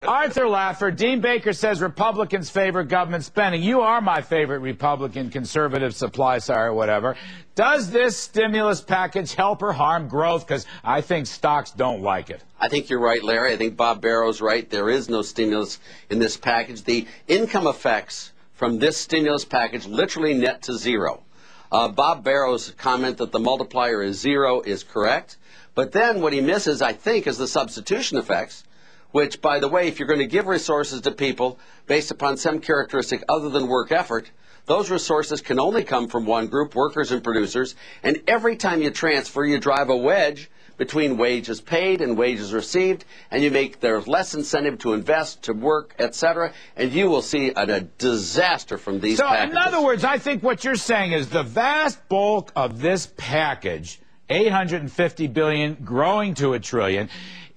Arthur Laffer, Dean Baker says Republicans favor government spending. You are my favorite Republican conservative supply side or whatever. Does this stimulus package help or harm growth? Because I think stocks don't like it. I think you're right, Larry. I think Bob Barrow's right. There is no stimulus in this package. The income effects from this stimulus package literally net to zero. Bob Barrow's comment that the multiplier is zero is correct. But then what he misses, I think, is the substitution effects, which, by the way, if you're going to give resources to people based upon some characteristic other than work effort, those resources can only come from one group, workers and producers, and every time you transfer, you drive a wedge between wages paid and wages received, and you make there's less incentive to invest, to work, etc., and you will see a disaster from these packages. So, in other words, I think what you're saying is the vast bulk of this package, $850 billion growing to $1 trillion,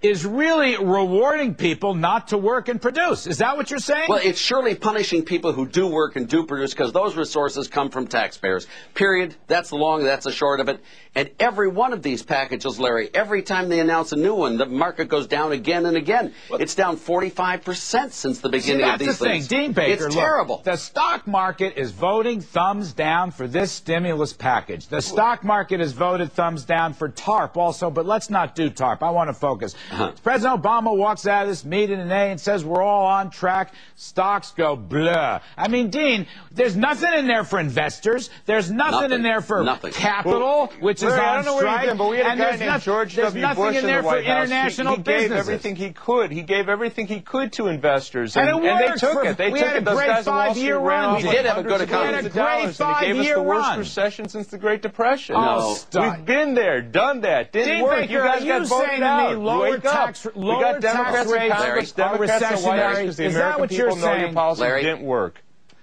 is really rewarding people not to work and produce. Is that what you're saying? Well, it's surely punishing people who do work and do produce because those resources come from taxpayers. Period. That's the long, that's the short of it. And every one of these packages, Larry, every time they announce a new one, the market goes down again and again. It's down 45% since the beginning of these things. Dean Baker, it's terrible. Look, the stock market is voting thumbs down for this stimulus package. The stock market has voted thumbs down for TARP also, but let's not do TARP. I want to focus. President Obama walks out of this meeting today and says we're all on track. Stocks go blah. I mean, Dean, there's nothing in there for investors. There's nothing in there for capital, which is on strike. But we had a guy named George W. Bush in the White House. International he gave everything he could. He gave everything he could to investors, and they took it. They took it. Those guys on Wall Street ran off. We did have a good economy. We had a great 5-year run. He gave us the worst recession since the Great Depression. No. We've been there, done that. Didn't work. You guys got voted out. Lower tax rates are recessionary. Is that what you're saying? Larry, didn't work.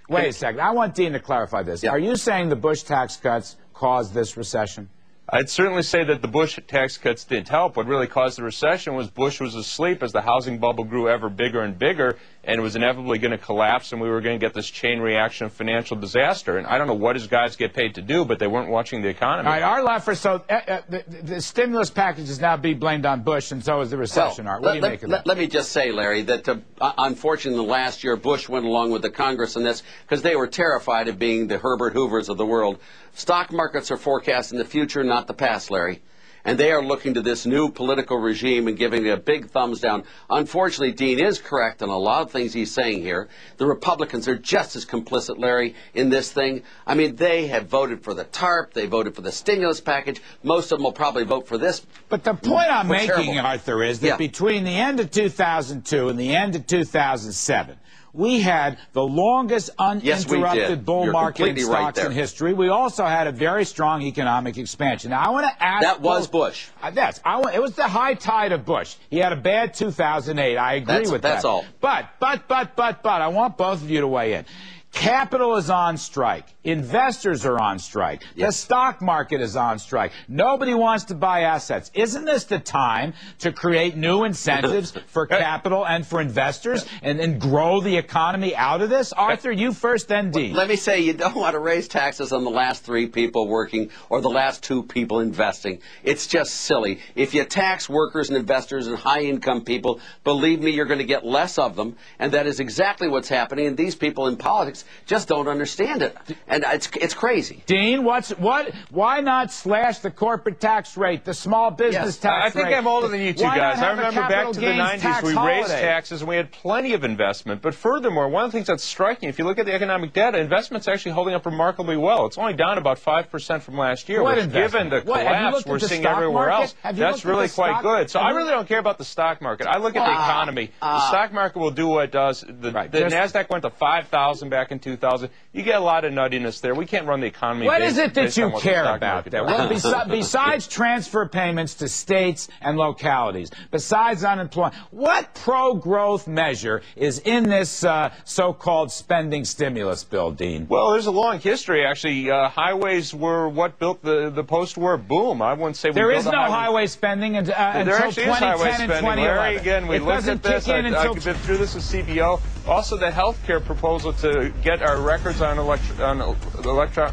Wait a second. I want Dean to clarify this. Are you saying the Bush tax cuts caused this recession? I'd certainly say that the Bush tax cuts didn't help. What really caused the recession was Bush was asleep as the housing bubble grew ever bigger and bigger, and it was inevitably going to collapse, and we were going to get this chain reaction of financial disaster. And I don't know what his guys get paid to do, but they weren't watching the economy. All right, Art Laffer, so the stimulus package is now being blamed on Bush, and so is the recession, Art. What do you make of that? Let me just say, Larry, that unfortunately last year Bush went along with the Congress on this because they were terrified of being the Herbert Hoovers of the world. Stock markets are forecasting the future, not the past, Larry. And they are looking to this new political regime and giving it a big thumbs down. Unfortunately, Dean is correct on a lot of things he's saying here. The Republicans are just as complicit, Larry, in this thing. I mean, they have voted for the TARP. They voted for the stimulus package. Most of them will probably vote for this. But the point I'm making, Arthur, is that between the end of 2002 and the end of 2007, we had the longest uninterrupted bull market in stocks in history. We also had a very strong economic expansion. Now, I want to ask... That was Bush. It was the high tide of Bush. He had a bad 2008. I agree with that. That's all. But, I want both of you to weigh in. Capital is on strike. Investors are on strike. The stock market is on strike. Nobody wants to buy assets. Isn't this the time to create new incentives for capital and for investors and grow the economy out of this? Arthur, you first, then Dean. Let me say, you don't want to raise taxes on the last 3 people working or the last 2 people investing. It's just silly. If you tax workers and investors and high-income people, believe me, you're going to get less of them. And that is exactly what's happening. And these people in politics just don't understand it. And it's crazy. Dean, why not slash the corporate tax rate, the small business tax rate? I think I'm older than you two guys. I remember back to the 90s, we raised taxes and we had plenty of investment. But furthermore, one of the things that's striking, if you look at the economic data, investment's actually holding up remarkably well. It's only down about 5% from last year, which given the collapse we're seeing everywhere else, that's really quite good. So I really don't care about the stock market. I look at the economy. The stock market will do what it does. The NASDAQ went to 5,000 back in 2000. You get a lot of nuttiness there. We can't run the economy. What is it that you care about there? Well, besides transfer payments to states and localities, besides unemployment, what pro-growth measure is in this so-called spending stimulus bill, Dean? Well, there's a long history, actually. Highways were what built the post-war boom. I wouldn't say we there is no highway spending until 2010 and 2011. Larry, again, we looked at this. I've been through this with CBO. Also, the health care proposal to get our records on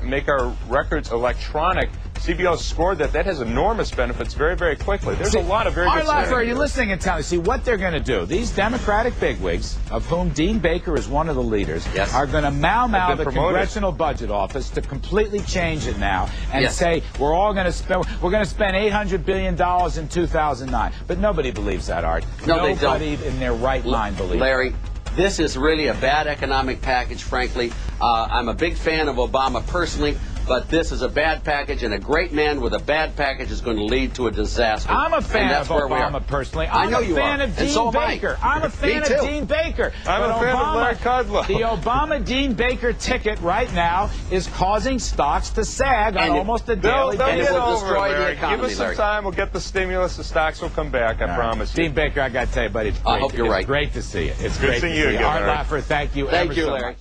make our records electronic CBO scored that. That has enormous benefits very, very quickly. There's a lot of very good Laffer, are you listening and telling me? See, what they're going to do, these Democratic bigwigs, of whom Dean Baker is one of the leaders, are going to mow the Congressional Budget Office to completely change it now and say we're going to spend $800 billion in 2009. But nobody believes that, Art. No, they don't. Nobody in their right mind believes Larry, this is really a bad economic package, frankly. I'm a big fan of Obama personally, but this is a bad package, and a great man with a bad package is going to lead to a disaster. I'm a fan of Obama personally. I'm a fan of Dean Baker. I'm a fan of Dean Baker. I'm a fan of Larry Kudlow. The Obama-Dean Baker ticket right now is causing stocks to sag on almost a daily basis. It will destroy the economy, Give us some time. We'll get the stimulus. The stocks will come back. I promise you. Dean Baker, I got to tell you, buddy, I hope you're right. It's great to see you. It's great great to see you. Art Laffer, thank you ever so much.